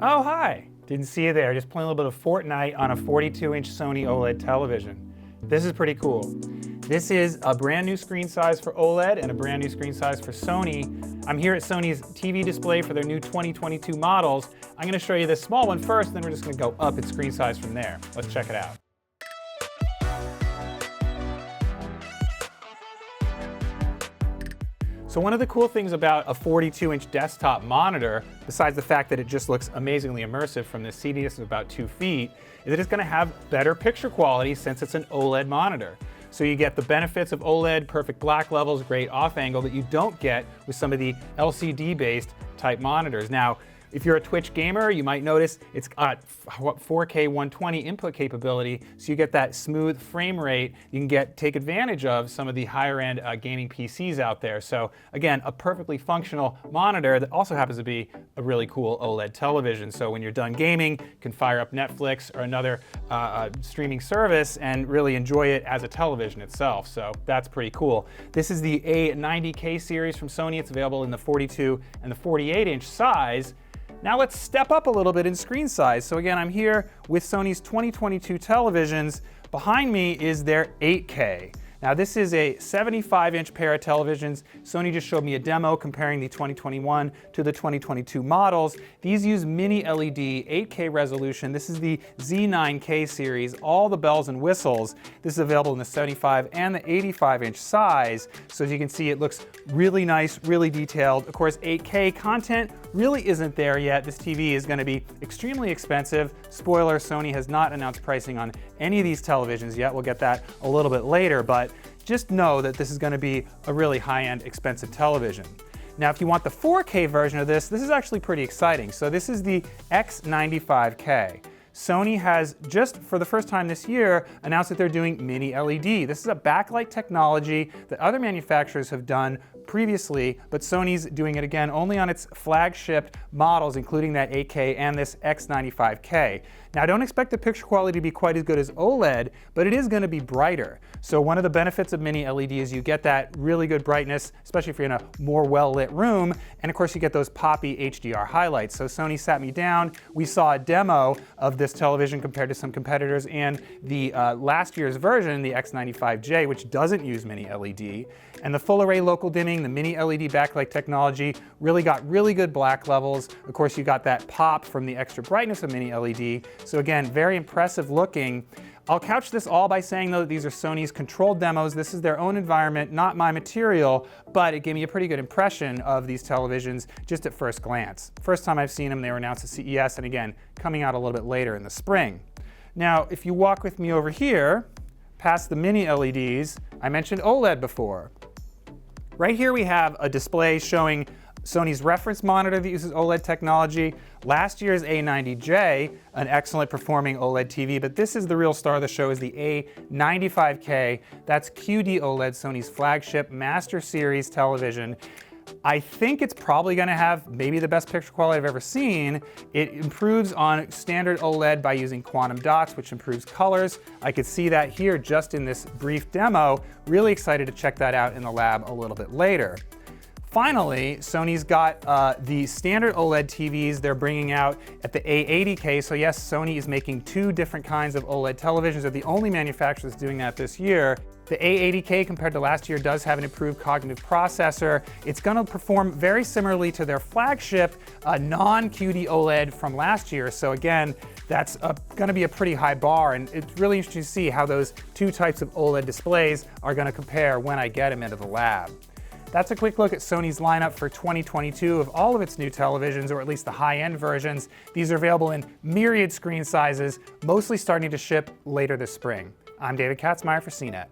Oh, hi. Didn't see you there. Just playing a little bit of Fortnite on a 42-inch Sony OLED television. This is pretty cool. This is a brand new screen size for OLED and a brand new screen size for Sony. I'm here at Sony's TV display for their new 2022 models. I'm going to show you this small one first, then we're just going to go up its screen size from there. Let's check it out. So one of the cool things about a 42-inch desktop monitor, besides the fact that it just looks amazingly immersive from this seatiness of about 2 feet, is that it's going to have better picture quality since it's an OLED monitor. So you get the benefits of OLED, perfect black levels, great off angle that you don't get with some of the LCD-based type monitors. Now, if you're a Twitch gamer, you might notice it's got 4K 120 input capability, so you get that smooth frame rate you can take advantage of some of the higher end gaming PCs out there. So again, a perfectly functional monitor that also happens to be a really cool OLED television. So when you're done gaming, you can fire up Netflix or another streaming service and really enjoy it as a television itself. So that's pretty cool. This is the A90K series from Sony. It's available in the 42 and the 48-inch size. Now let's step up a little bit in screen size. So again, I'm here with Sony's 2022 televisions. Behind me is their 8K. Now this is a 75-inch pair of televisions. Sony just showed me a demo comparing the 2021 to the 2022 models. These use mini LED 8K resolution. This is the Z9K series, all the bells and whistles. This is available in the 75 and the 85-inch size. So as you can see, it looks really nice, really detailed. Of course, 8K content really isn't there yet. This TV is going to be extremely expensive. Spoiler, Sony has not announced pricing on any of these televisions yet. We'll get that a little bit later, but just know that this is going to be a really high-end, expensive television. Now, if you want the 4K version of this is actually pretty exciting. So this is the X95K. Sony has just for the first time this year announced that they're doing mini LED. This is a backlight technology that other manufacturers have done previously, but Sony's doing it again only on its flagship models, including that 8K and this X95K. Now, don't expect the picture quality to be quite as good as OLED, but it is going to be brighter. So one of the benefits of mini LED is you get that really good brightness, especially if you're in a more well-lit room, and of course you get those poppy HDR highlights. So Sony sat me down, we saw a demo of this television compared to some competitors and the last year's version, the X95J, which doesn't use mini LED. And the full array local dimming, the mini LED backlight technology really got really good black levels. Of course, you got that pop from the extra brightness of mini LED. So again, very impressive looking. I'll couch this all by saying, though, that these are Sony's controlled demos. This is their own environment, not my material, but it gave me a pretty good impression of these televisions just at first glance. First time I've seen them, they were announced at CES, and again, coming out a little bit later in the spring. Now, if you walk with me over here, past the mini LEDs, I mentioned OLED before. Right here we have a display showing Sony's reference monitor that uses OLED technology, last year's A90J, an excellent performing OLED TV, but this is the real star of the show, is the A95K. That's QD-OLED, Sony's flagship Master Series television. I think it's probably going to have maybe the best picture quality I've ever seen. It improves on standard OLED by using quantum dots, which improves colors. I could see that here just in this brief demo. Really excited to check that out in the lab a little bit later. Finally, Sony's got the standard OLED TVs they're bringing out at the A80K. So yes, Sony is making 2 different kinds of OLED televisions. They're the only manufacturer that's doing that this year. The A80K compared to last year does have an improved cognitive processor. It's going to perform very similarly to their flagship non-QD-OLED from last year. So again, that's going to be a pretty high bar, and it's really interesting to see how those 2 types of OLED displays are going to compare when I get them into the lab. That's a quick look at Sony's lineup for 2022 of all of its new televisions, or at least the high-end versions. These are available in myriad screen sizes, mostly starting to ship later this spring. I'm David Katzmeyer for CNET.